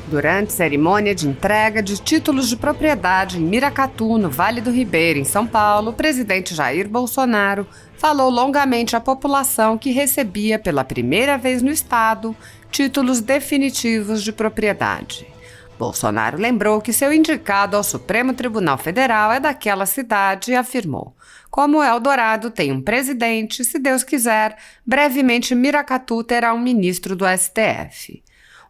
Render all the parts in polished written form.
Durante cerimônia de entrega de títulos de propriedade em Miracatu, no Vale do Ribeira, em São Paulo, o presidente Jair Bolsonaro falou longamente à população que recebia pela primeira vez no estado títulos definitivos de propriedade. Bolsonaro lembrou que seu indicado ao Supremo Tribunal Federal é daquela cidade e afirmou: como Eldorado tem um presidente, se Deus quiser, brevemente Miracatu terá um ministro do STF.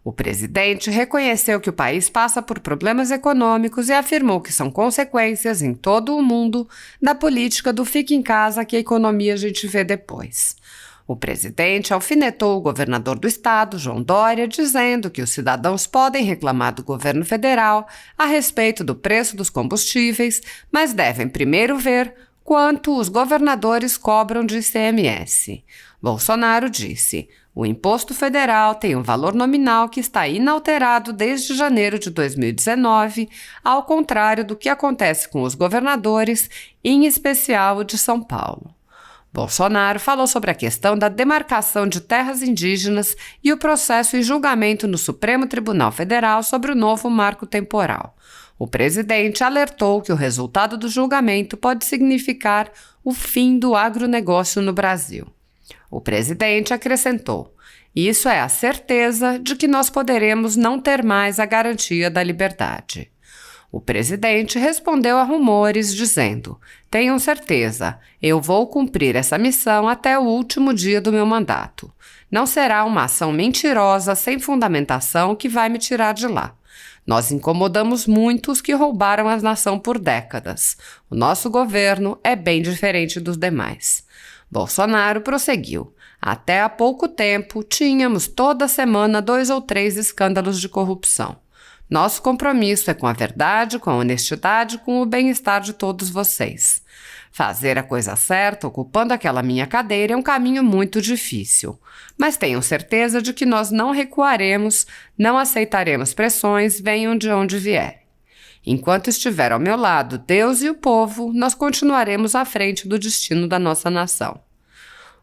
O presidente reconheceu que o país passa por problemas econômicos e afirmou que são consequências em todo o mundo da política do fica em casa que a economia a gente vê depois. O presidente alfinetou o governador do estado, João Dória, dizendo que os cidadãos podem reclamar do governo federal a respeito do preço dos combustíveis, mas devem primeiro ver quanto os governadores cobram de ICMS. Bolsonaro disse: o imposto federal tem um valor nominal que está inalterado desde janeiro de 2019, ao contrário do que acontece com os governadores, em especial o de São Paulo. Bolsonaro falou sobre a questão da demarcação de terras indígenas e o processo em julgamento no Supremo Tribunal Federal sobre o novo marco temporal. O presidente alertou que o resultado do julgamento pode significar o fim do agronegócio no Brasil. O presidente acrescentou: isso é a certeza de que nós poderemos não ter mais a garantia da liberdade. O presidente respondeu a rumores dizendo: tenham certeza, eu vou cumprir essa missão até o último dia do meu mandato. Não será uma ação mentirosa sem fundamentação que vai me tirar de lá. Nós incomodamos muito os que roubaram a nação por décadas. O nosso governo é bem diferente dos demais. Bolsonaro prosseguiu: até há pouco tempo, tínhamos toda semana 2 ou 3 escândalos de corrupção. Nosso compromisso é com a verdade, com a honestidade, com o bem-estar de todos vocês. Fazer a coisa certa, ocupando aquela minha cadeira, é um caminho muito difícil. Mas tenham certeza de que nós não recuaremos, não aceitaremos pressões, venham de onde vierem. Enquanto estiver ao meu lado Deus e o povo, nós continuaremos à frente do destino da nossa nação.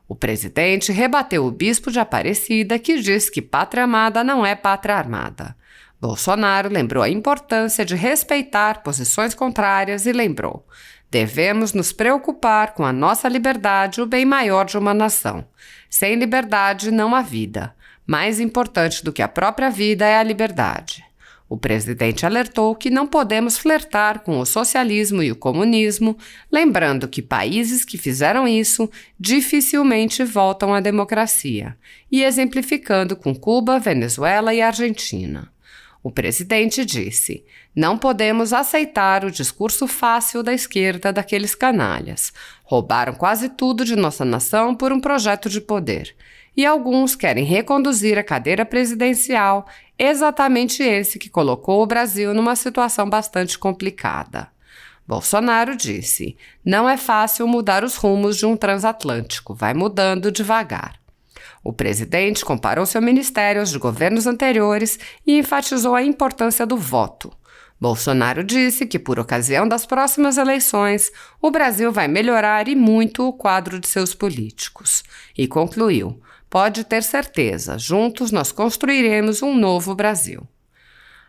O presidente rebateu o bispo de Aparecida, que diz que pátria amada não é pátria armada. Bolsonaro lembrou a importância de respeitar posições contrárias e lembrou: devemos nos preocupar com a nossa liberdade, o bem maior de uma nação. Sem liberdade não há vida. Mais importante do que a própria vida é a liberdade. O presidente alertou que não podemos flertar com o socialismo e o comunismo, lembrando que países que fizeram isso dificilmente voltam à democracia, e exemplificando com Cuba, Venezuela e Argentina. O presidente disse: não podemos aceitar o discurso fácil da esquerda daqueles canalhas. Roubaram quase tudo de nossa nação por um projeto de poder. E alguns querem reconduzir a cadeira presidencial, exatamente esse que colocou o Brasil numa situação bastante complicada. Bolsonaro disse: não é fácil mudar os rumos de um transatlântico, vai mudando devagar. O presidente comparou seu ministério aos de governos anteriores e enfatizou a importância do voto. Bolsonaro disse que, por ocasião das próximas eleições, o Brasil vai melhorar e muito o quadro de seus políticos. E concluiu: pode ter certeza, juntos nós construiremos um novo Brasil.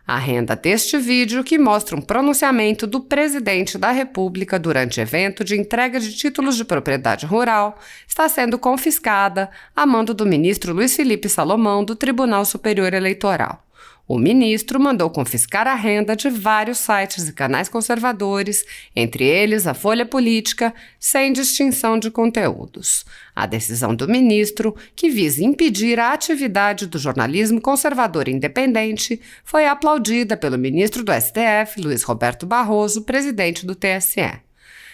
A renda deste vídeo, que mostra um pronunciamento do presidente da República durante evento de entrega de títulos de propriedade rural, está sendo confiscada a mando do ministro Luiz Felipe Salomão do Tribunal Superior Eleitoral. O ministro mandou confiscar a renda de vários sites e canais conservadores, entre eles a Folha Política, sem distinção de conteúdos. A decisão do ministro, que visa impedir a atividade do jornalismo conservador independente, foi aplaudida pelo ministro do STF, Luiz Roberto Barroso, presidente do TSE.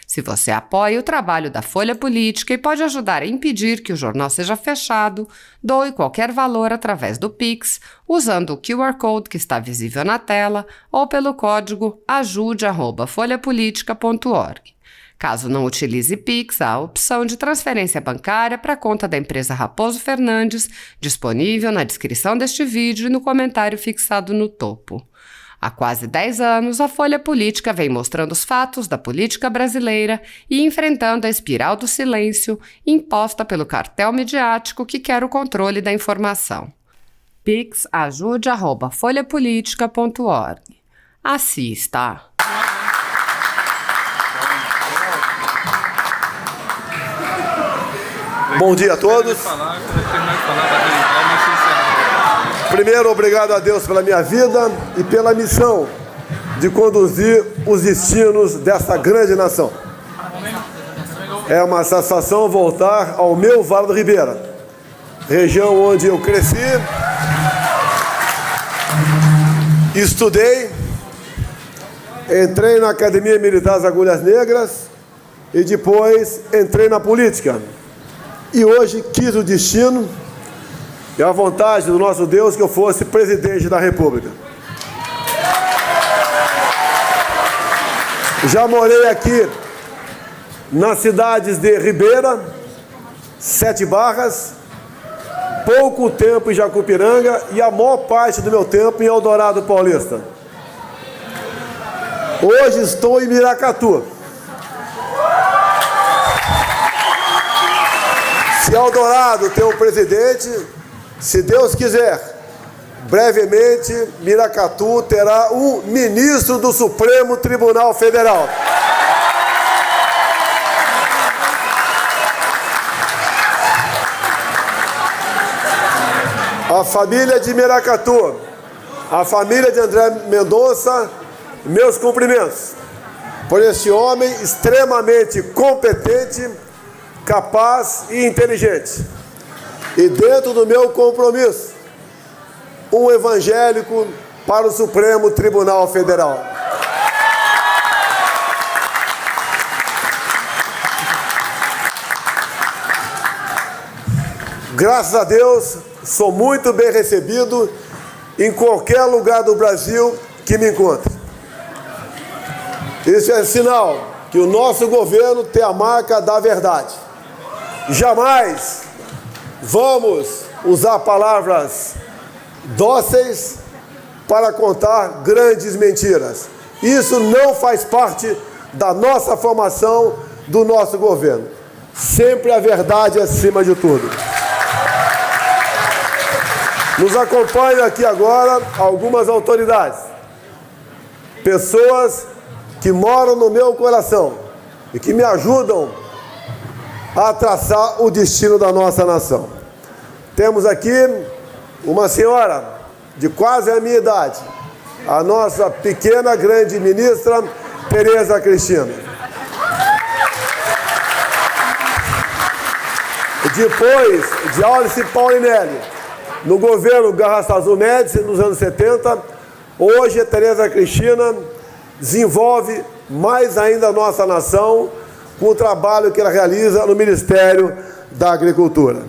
Se você apoia o trabalho da Folha Política e pode ajudar a impedir que o jornal seja fechado, doe qualquer valor através do Pix, usando o QR Code que está visível na tela ou pelo código ajude@folhapolitica.org. Caso não utilize Pix, há a opção de transferência bancária para a conta da empresa Raposo Fernandes, disponível na descrição deste vídeo e no comentário fixado no topo. Há quase 10 anos, a Folha Política vem mostrando os fatos da política brasileira e enfrentando a espiral do silêncio imposta pelo cartel midiático que quer o controle da informação. pix@folhapolitica.org. Assista! Bom dia a todos. Primeiro, obrigado a Deus pela minha vida e pela missão de conduzir os destinos dessa grande nação. É uma satisfação voltar ao meu Vale do Ribeira, região onde eu cresci, estudei, entrei na Academia Militar das Agulhas Negras e depois entrei na política. E hoje quis o destino e a vontade do nosso Deus que eu fosse presidente da República. Já morei aqui nas cidades de Ribeira, Sete Barras, pouco tempo em Jacupiranga e a maior parte do meu tempo em Eldorado Paulista. Hoje estou em Miracatu. Se Eldorado tem um presidente, se Deus quiser, brevemente Miracatu terá um ministro do Supremo Tribunal Federal. A família de Miracatu, a família de André Mendonça, meus cumprimentos por esse homem extremamente competente, capaz e inteligente. E dentro do meu compromisso, um evangélico para o Supremo Tribunal Federal. Graças a Deus, sou muito bem recebido em qualquer lugar do Brasil que me encontre. Isso é sinal que o nosso governo tem a marca da verdade. Jamais vamos usar palavras dóceis para contar grandes mentiras. Isso não faz parte da nossa formação, do nosso governo. Sempre a verdade acima de tudo. Nos acompanham aqui agora algumas autoridades, pessoas que moram no meu coração e que me ajudam a traçar o destino da nossa nação. Temos aqui uma senhora de quase a minha idade, a nossa pequena grande ministra Tereza Cristina. Depois de Aulice Paulinelli, no governo Garrastazu Médici, nos anos 70, hoje a Tereza Cristina desenvolve mais ainda a nossa nação com o trabalho que ela realiza no Ministério da Agricultura.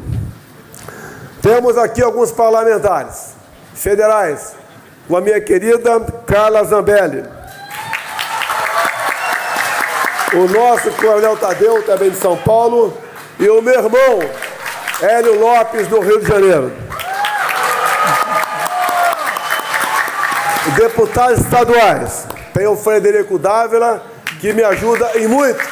Temos aqui alguns parlamentares federais, com a minha querida Carla Zambelli, o nosso Coronel Tadeu, também de São Paulo, e o meu irmão Hélio Lopes, do Rio de Janeiro. Deputados estaduais, tem o Frederico Dávila, que me ajuda em muito,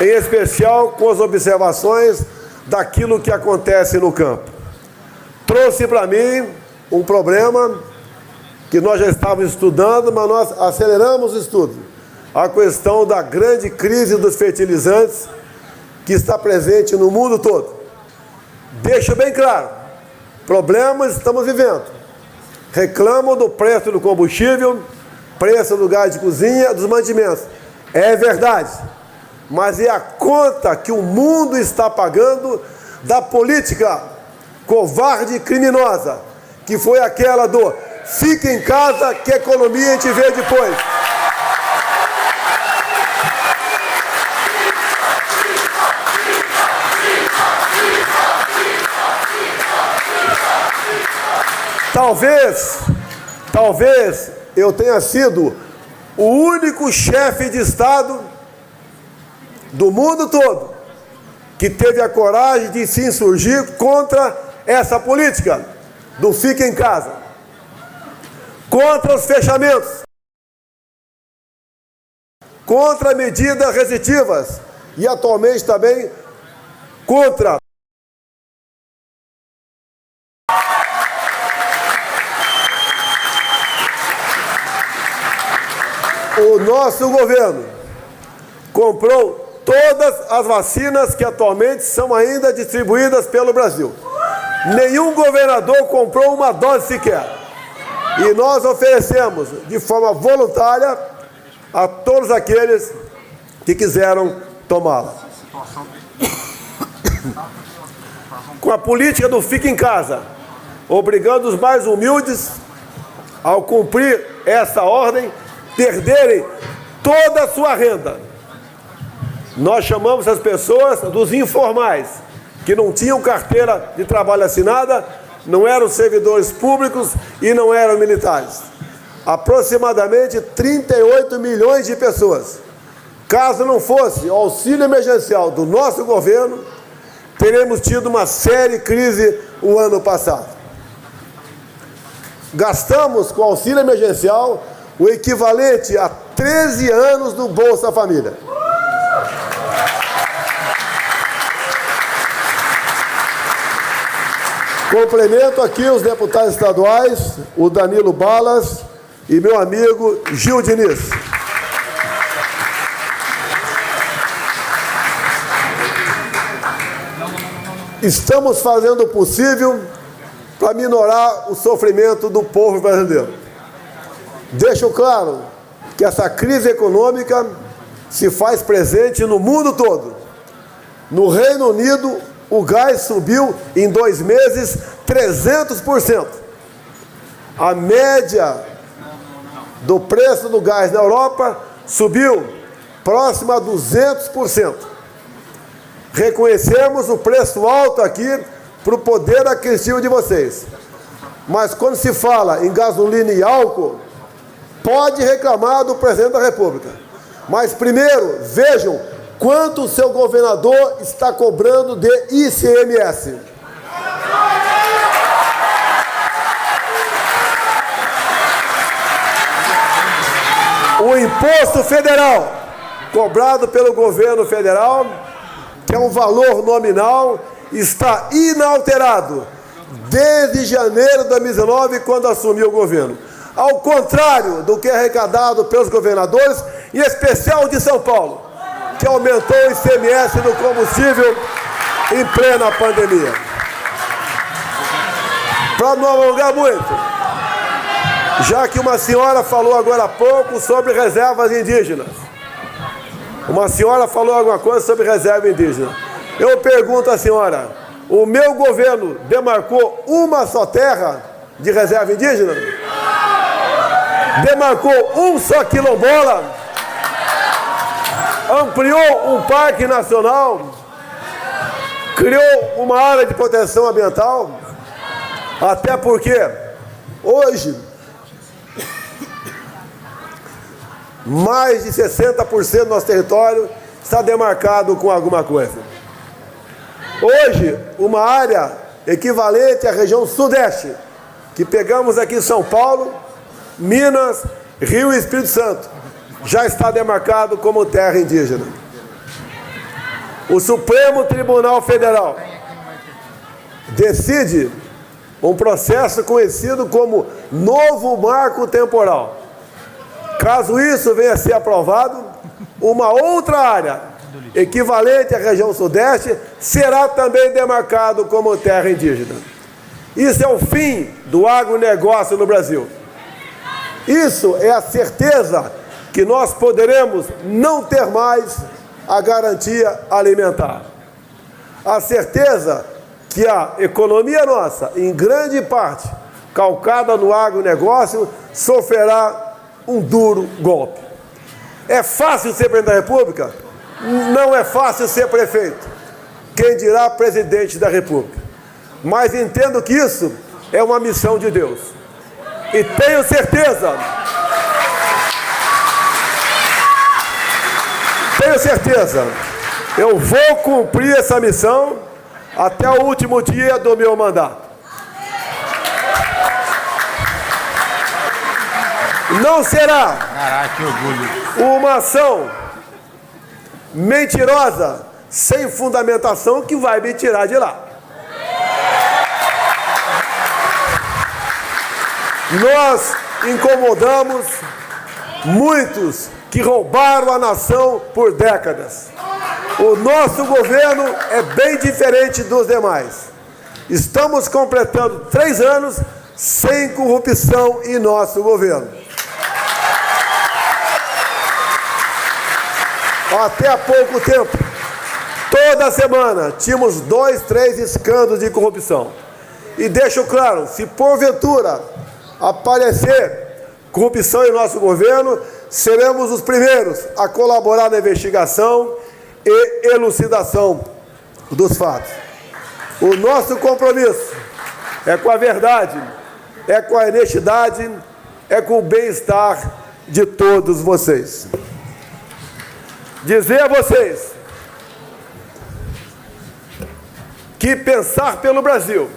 em especial com as observações daquilo que acontece no campo. Trouxe para mim um problema que nós já estávamos estudando, mas nós aceleramos o estudo. A questão da grande crise dos fertilizantes que está presente no mundo todo. Deixo bem claro, problemas estamos vivendo. Reclamam do preço do combustível, preço do gás de cozinha, dos mantimentos. É verdade, mas é a conta que o mundo está pagando da política covarde e criminosa, que foi aquela do fique em casa que a economia a gente vê depois. Talvez eu tenha sido o único chefe de Estado do mundo todo que teve a coragem de se insurgir contra essa política do fique em casa, contra os fechamentos, contra medidas restritivas e atualmente também contra nosso governo comprou todas as vacinas que atualmente são ainda distribuídas pelo Brasil. Nenhum governador comprou uma dose sequer. E nós oferecemos de forma voluntária a todos aqueles que quiseram tomá-la. Com a política do fica em casa, obrigando os mais humildes, ao cumprir essa ordem, perderem toda a sua renda. Nós chamamos as pessoas dos informais, que não tinham carteira de trabalho assinada, não eram servidores públicos e não eram militares. Aproximadamente 38 milhões de pessoas. Caso não fosse o auxílio emergencial do nosso governo, teremos tido uma séria crise o ano passado. Gastamos com o auxílio emergencial o equivalente a 13 anos do Bolsa Família. Complemento aqui os deputados estaduais, o Danilo Balas e meu amigo Gil Diniz. Estamos fazendo o possível para minorar o sofrimento do povo brasileiro. Deixo claro que essa crise econômica se faz presente no mundo todo. No Reino Unido, o gás subiu em 2 meses 300%. A média do preço do gás na Europa subiu próximo a 200%. Reconhecemos o preço alto aqui para o poder aquisitivo de vocês. Mas quando se fala em gasolina e álcool, pode reclamar do presidente da República. Mas primeiro, vejam quanto o seu governador está cobrando de ICMS. O imposto federal, cobrado pelo governo federal, que é um valor nominal, está inalterado desde janeiro de 2019, quando assumiu o governo. Ao contrário do que é arrecadado pelos governadores, em especial de São Paulo, que aumentou o ICMS do combustível em plena pandemia. Para não alongar muito, já que uma senhora falou agora há pouco sobre reservas indígenas. Uma senhora falou alguma coisa sobre reserva indígena. Eu pergunto à senhora, o meu governo demarcou uma só terra de reserva indígena? Demarcou um só quilombola? Ampliou um parque nacional? Criou uma área de proteção ambiental? Até porque hoje mais de 60% do nosso território está demarcado com alguma coisa. Hoje, uma área equivalente à região sudeste, que pegamos aqui em São Paulo, Minas, Rio e Espírito Santo, já está demarcado como terra indígena. O Supremo Tribunal Federal decide um processo conhecido como novo marco temporal. Caso isso venha a ser aprovado, uma outra área equivalente à região sudeste será também demarcado como terra indígena. Isso é o fim do agronegócio no Brasil. Isso é a certeza que nós poderemos não ter mais a garantia alimentar. A certeza que a economia nossa, em grande parte calcada no agronegócio, sofrerá um duro golpe. É fácil ser presidente da República? Não é fácil ser prefeito. Quem dirá presidente da República? Mas entendo que isso é uma missão de Deus. E tenho certeza, eu vou cumprir essa missão até o último dia do meu mandato. Não será uma ação mentirosa, sem fundamentação, que vai me tirar de lá. Nós incomodamos muitos que roubaram a nação por décadas. O nosso governo é bem diferente dos demais. Estamos completando 3 anos sem corrupção em nosso governo. Até há pouco tempo, toda semana, tínhamos 2, 3 escândalos de corrupção. E deixo claro, se porventura aparecer corrupção em nosso governo, seremos os primeiros a colaborar na investigação e elucidação dos fatos. O nosso compromisso é com a verdade, é com a honestidade, é com o bem-estar de todos vocês. Dizer a vocês que pensar pelo Brasil,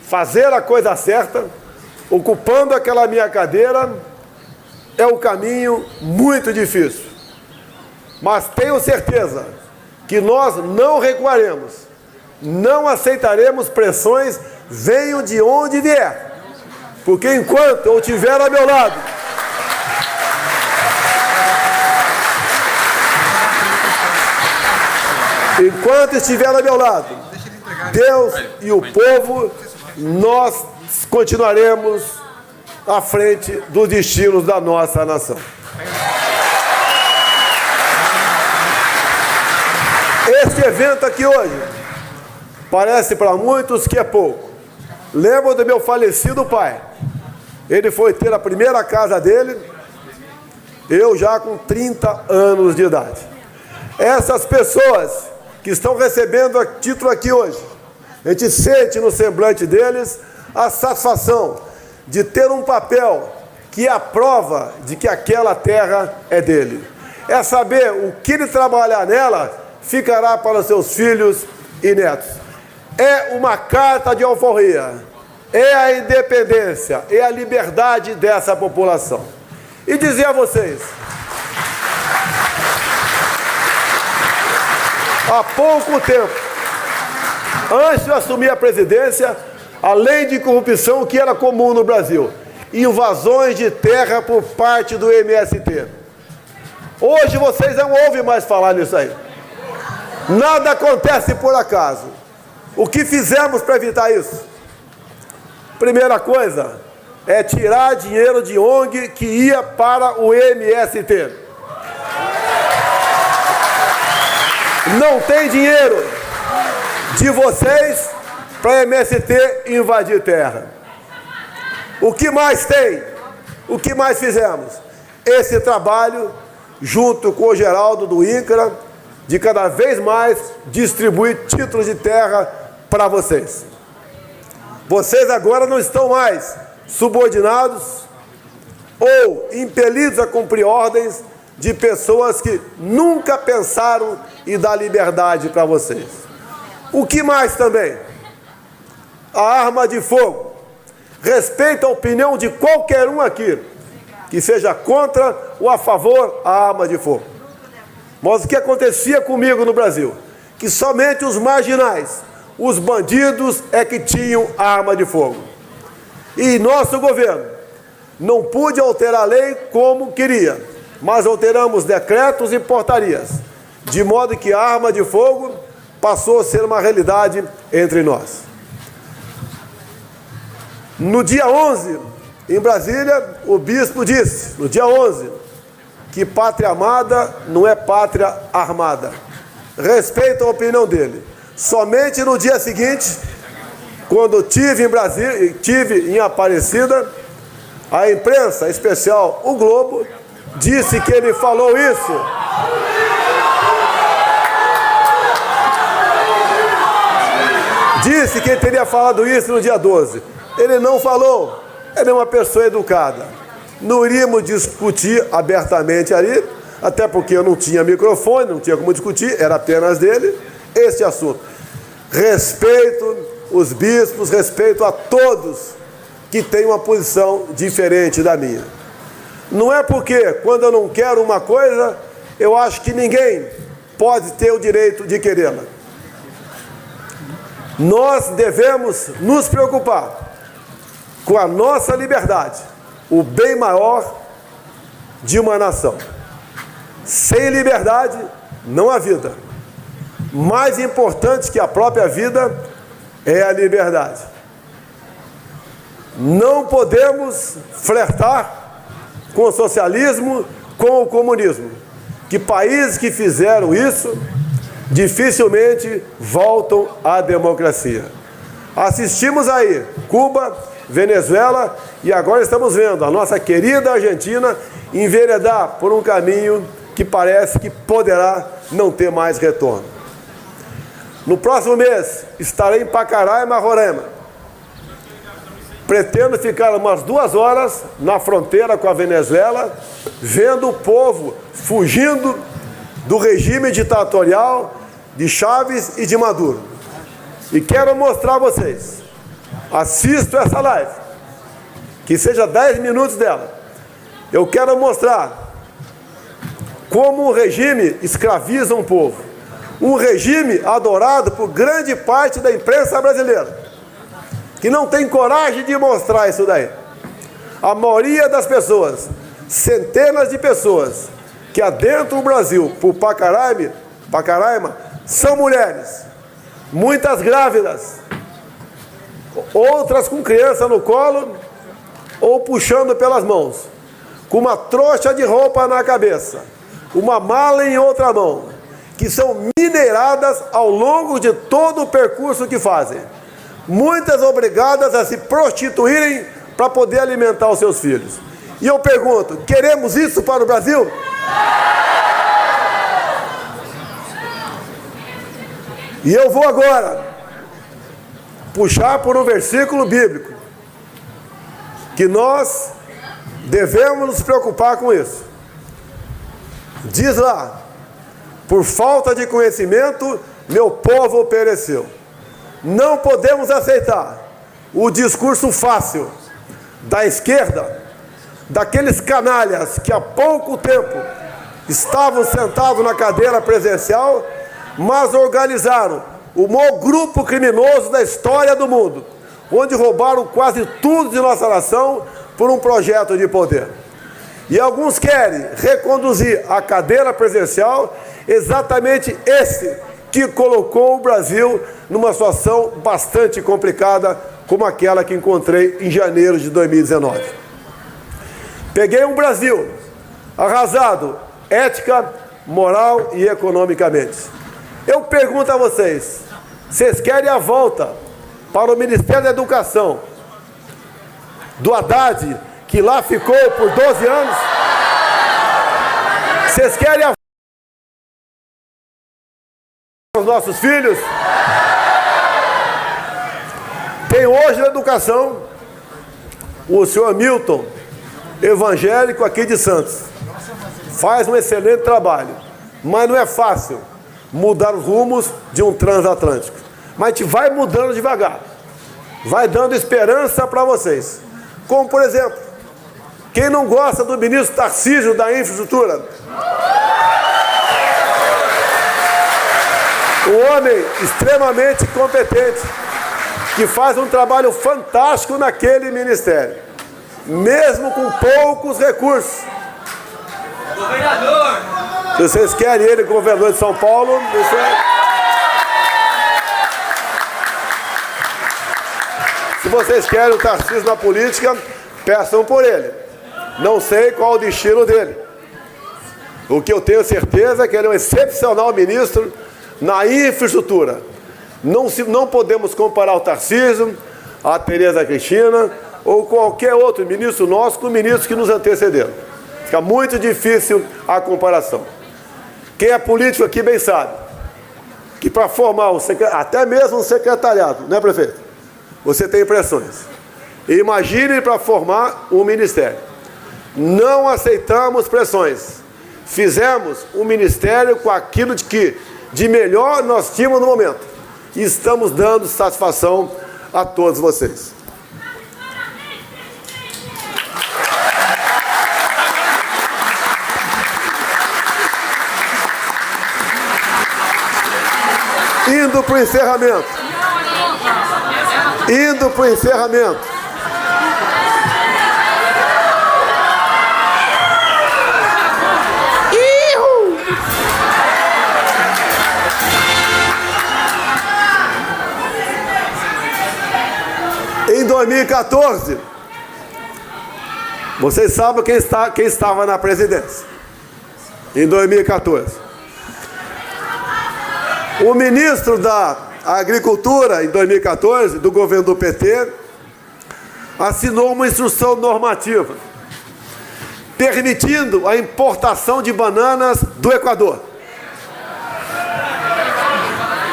fazer a coisa certa, ocupando aquela minha cadeira, é um caminho muito difícil. Mas tenho certeza que nós não recuaremos, não aceitaremos pressões, venham de onde vier. Porque enquanto eu estiver ao meu lado, Deus e o povo, nós continuaremos à frente dos destinos da nossa nação. Este evento aqui hoje parece para muitos que é pouco. Lembro do meu falecido pai. Ele foi ter a primeira casa dele, eu já com 30 anos de idade. Essas pessoas que estão recebendo a título aqui hoje, a gente sente no semblante deles a satisfação de ter um papel que é a prova de que aquela terra é dele. É saber o que ele trabalhar nela ficará para seus filhos e netos. É uma carta de alforria, é a independência, é a liberdade dessa população. E dizer a vocês, há pouco tempo, antes de eu assumir a presidência, além de corrupção, o que era comum no Brasil? Invasões de terra por parte do MST. Hoje vocês não ouvem mais falar nisso aí. Nada acontece por acaso. O que fizemos para evitar isso? Primeira coisa, é tirar dinheiro de ONG que ia para o MST. Não tem dinheiro de vocês para MST invadir terra. O que mais tem? O que mais fizemos? Esse trabalho, junto com o Geraldo do INCRA, de cada vez mais distribuir títulos de terra para vocês. Vocês agora não estão mais subordinados ou impelidos a cumprir ordens de pessoas que nunca pensaram em dar liberdade para vocês. O que mais também? A arma de fogo. Respeito a opinião de qualquer um aqui que seja contra ou a favor da arma de fogo. Mas o que acontecia comigo no Brasil? Que somente os marginais, os bandidos é que tinham arma de fogo. E nosso governo não pôde alterar a lei como queria, mas alteramos decretos e portarias, de modo que a arma de fogo passou a ser uma realidade entre nós. No dia 11, em Brasília, o bispo disse, no dia 11, que pátria amada não é pátria armada. Respeito a opinião dele. Somente no dia seguinte, quando estive em Brasília, estive em Aparecida, a imprensa, em especial o Globo, disse que ele falou isso. Disse que ele teria falado isso no dia 12. Ele não falou. Ele é uma pessoa educada. Não iríamos discutir abertamente ali, até porque eu não tinha microfone, não tinha como discutir, era apenas dele, esse assunto. Respeito os bispos, respeito a todos que têm uma posição diferente da minha. Não é porque, quando eu não quero uma coisa, eu acho que ninguém pode ter o direito de querê-la. Nós devemos nos preocupar com a nossa liberdade, o bem maior de uma nação. Sem liberdade, não há vida. Mais importante que a própria vida é a liberdade. Não podemos flertar com o socialismo, com o comunismo. Que países que fizeram isso dificilmente voltam à democracia. Assistimos aí Cuba, Venezuela e agora estamos vendo a nossa querida Argentina enveredar por um caminho que parece que poderá não ter mais retorno. No próximo mês estarei em Pacaraima, Roraima. Pretendo ficar umas 2 horas na fronteira com a Venezuela, vendo o povo fugindo do regime ditatorial de Chávez e de Maduro. E quero mostrar a vocês, assisto essa live, que seja 10 minutos dela. Eu quero mostrar como o regime escraviza um povo. Um regime adorado por grande parte da imprensa brasileira, que não tem coragem de mostrar isso daí. A maioria das pessoas, centenas de pessoas que adentram o Brasil por Pacaraima, são mulheres, muitas grávidas, outras com criança no colo ou puxando pelas mãos, com uma trouxa de roupa na cabeça, uma mala em outra mão, que são mineradas ao longo de todo o percurso que fazem. Muitas obrigadas a se prostituírem para poder alimentar os seus filhos. E eu pergunto, queremos isso para o Brasil? E eu vou agora puxar por um versículo bíblico, que nós devemos nos preocupar com isso. Diz lá: por falta de conhecimento, meu povo pereceu. Não podemos aceitar o discurso fácil da esquerda, daqueles canalhas que há pouco tempo estavam sentados na cadeira presidencial, mas organizaram o maior grupo criminoso da história do mundo, onde roubaram quase tudo de nossa nação por um projeto de poder. E alguns querem reconduzir a cadeira presidencial, exatamente esse que colocou o Brasil numa situação bastante complicada, como aquela que encontrei em janeiro de 2019. Peguei um Brasil arrasado, ética, moral e economicamente. Eu pergunto a vocês, vocês querem a volta para o Ministério da Educação do Haddad, que lá ficou por 12 anos? Vocês querem a os nossos filhos? Tem hoje na educação o senhor Milton, evangélico aqui de Santos. Faz um excelente trabalho, mas não é fácil mudar os rumos de um transatlântico. Mas a gente vai mudando devagar, vai dando esperança para vocês. Como, por exemplo, quem não gosta do ministro Tarcísio da Infraestrutura? Um homem extremamente competente, que faz um trabalho fantástico naquele ministério, mesmo com poucos recursos. Governador! Se vocês querem ele governador de São Paulo, isso é... Se vocês querem o Tarcísio na política, peçam por ele. Não sei qual o destino dele. O que eu tenho certeza é que ele é um excepcional ministro na infraestrutura. Não podemos comparar o Tarcísio, a Tereza Cristina ou qualquer outro ministro nosso com ministros que nos antecederam. Fica muito difícil a comparação. Quem é político aqui bem sabe que para formar até mesmo um secretariado, né, prefeito? Você tem pressões. Imagine para formar um ministério. Não aceitamos pressões. Fizemos um ministério com aquilo de melhor nós tínhamos no momento. E estamos dando satisfação a todos vocês. Indo para o encerramento. Indo para o encerramento. Ihu! 2014, vocês sabem quem estava na presidência. Em 2014. O ministro da Agricultura, em 2014, do governo do PT, assinou uma instrução normativa permitindo a importação de bananas do Equador.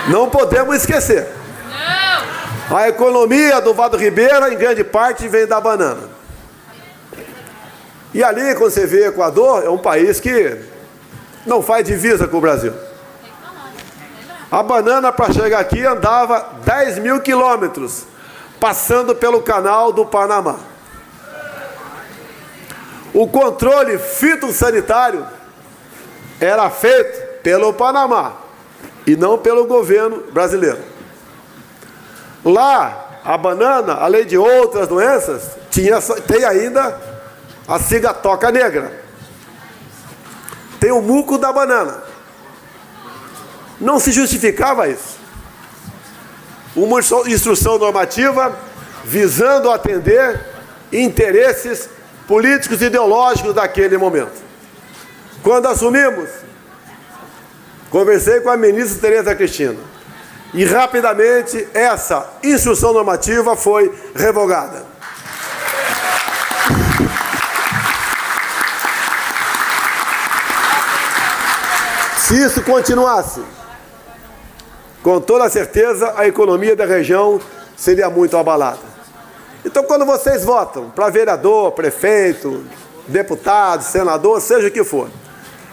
Não podemos esquecer. A economia do Vale do Ribeira, em grande parte, vem da banana. E ali, quando você vê Equador, é um país que não faz divisa com o Brasil. A banana, para chegar aqui, andava 10 mil quilômetros, passando pelo canal do Panamá. O controle fitossanitário era feito pelo Panamá e não pelo governo brasileiro. Lá, a banana, além de outras doenças, tem ainda a cigatoca negra. Tem o muco da banana. Não se justificava isso. Uma instrução normativa visando atender interesses políticos e ideológicos daquele momento. Quando assumimos, conversei com a ministra Tereza Cristina e rapidamente essa instrução normativa foi revogada. Se isso continuasse, com toda certeza a economia da região seria muito abalada. Então, quando vocês votam para vereador, prefeito, deputado, senador, seja o que for,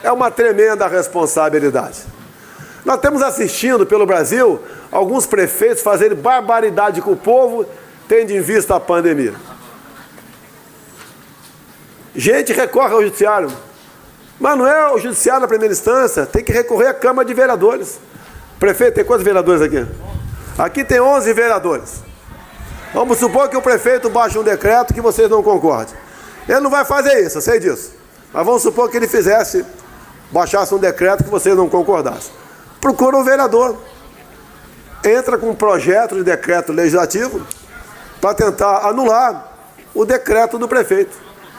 é uma tremenda responsabilidade. Nós estamos assistindo pelo Brasil alguns prefeitos fazerem barbaridade com o povo, tendo em vista a pandemia. Gente recorre ao judiciário, mas não é o judiciário na primeira instância, tem que recorrer à Câmara de Vereadores. Prefeito, tem quantos vereadores aqui? Aqui tem 11 vereadores. Vamos supor que o prefeito baixe um decreto que vocês não concordem. Ele não vai fazer isso, eu sei disso. Mas vamos supor que ele baixasse um decreto que vocês não concordassem. Procura um vereador. Entra com um projeto de decreto legislativo para tentar anular o decreto do prefeito.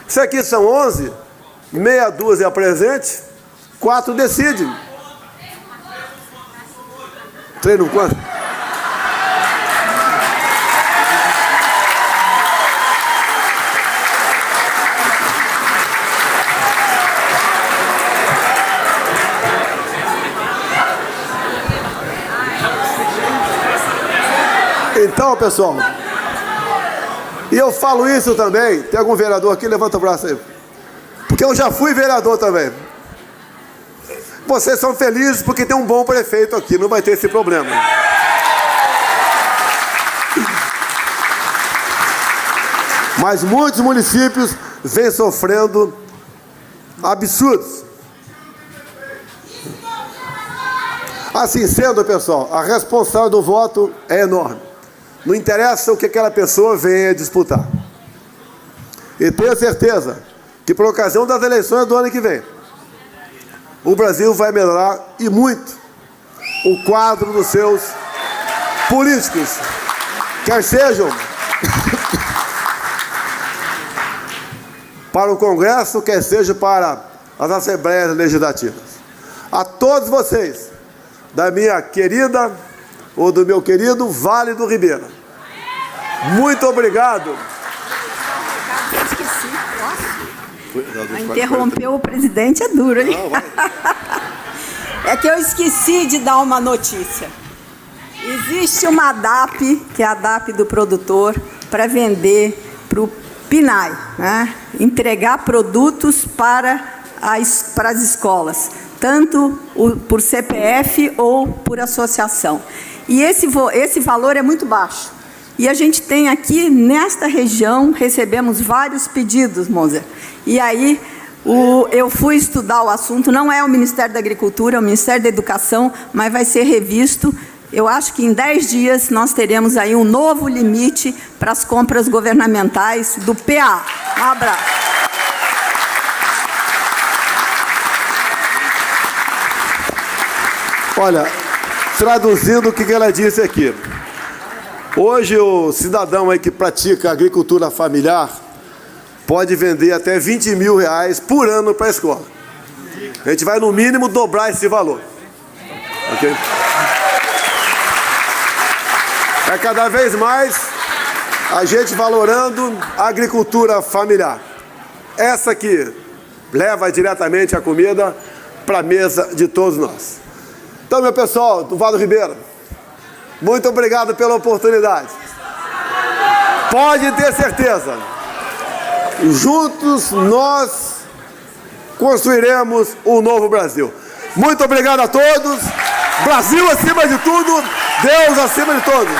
Se aqui são 11, meia dúzia presente, 4 decidem. Treino quanto? Então, pessoal, e eu falo isso também, tem algum vereador aqui? Levanta o braço aí. Porque eu já fui vereador também. Vocês são felizes porque tem um bom prefeito aqui, não vai ter esse problema. Mas muitos municípios vêm sofrendo absurdos. Assim sendo, pessoal, a responsabilidade do voto é enorme. Não interessa o que aquela pessoa venha disputar. E tenho certeza que por ocasião das eleições do ano que vem, o Brasil vai melhorar e muito o quadro dos seus políticos, quer sejam para o Congresso, quer seja para as Assembleias Legislativas. A todos vocês, da minha querida ou do meu querido Vale do Ribeira, muito obrigado. Interromper o presidente é duro, hein? É que eu esqueci de dar uma notícia. Existe uma DAP, que é a DAP do produtor, para vender para o PNAE, né? Entregar produtos para as escolas, tanto por CPF ou por associação. E esse valor é muito baixo. E a gente tem aqui, nesta região, recebemos vários pedidos, Moser. E aí, eu fui estudar o assunto, não é o Ministério da Agricultura, é o Ministério da Educação, mas vai ser revisto. Eu acho que em 10 dias nós teremos aí um novo limite para as compras governamentais do PA. Um abraço. Olha, traduzindo o que ela disse aqui. Hoje o cidadão aí que pratica agricultura familiar pode vender até R$20.000 por ano para a escola. A gente vai no mínimo dobrar esse valor. Ok? É cada vez mais a gente valorando a agricultura familiar. Essa que leva diretamente a comida para a mesa de todos nós. Então, meu pessoal do Vale do Ribeira, muito obrigado pela oportunidade. Pode ter certeza, juntos nós construiremos um novo Brasil. Muito obrigado a todos. Brasil acima de tudo, Deus acima de todos.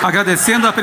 Agradecendo a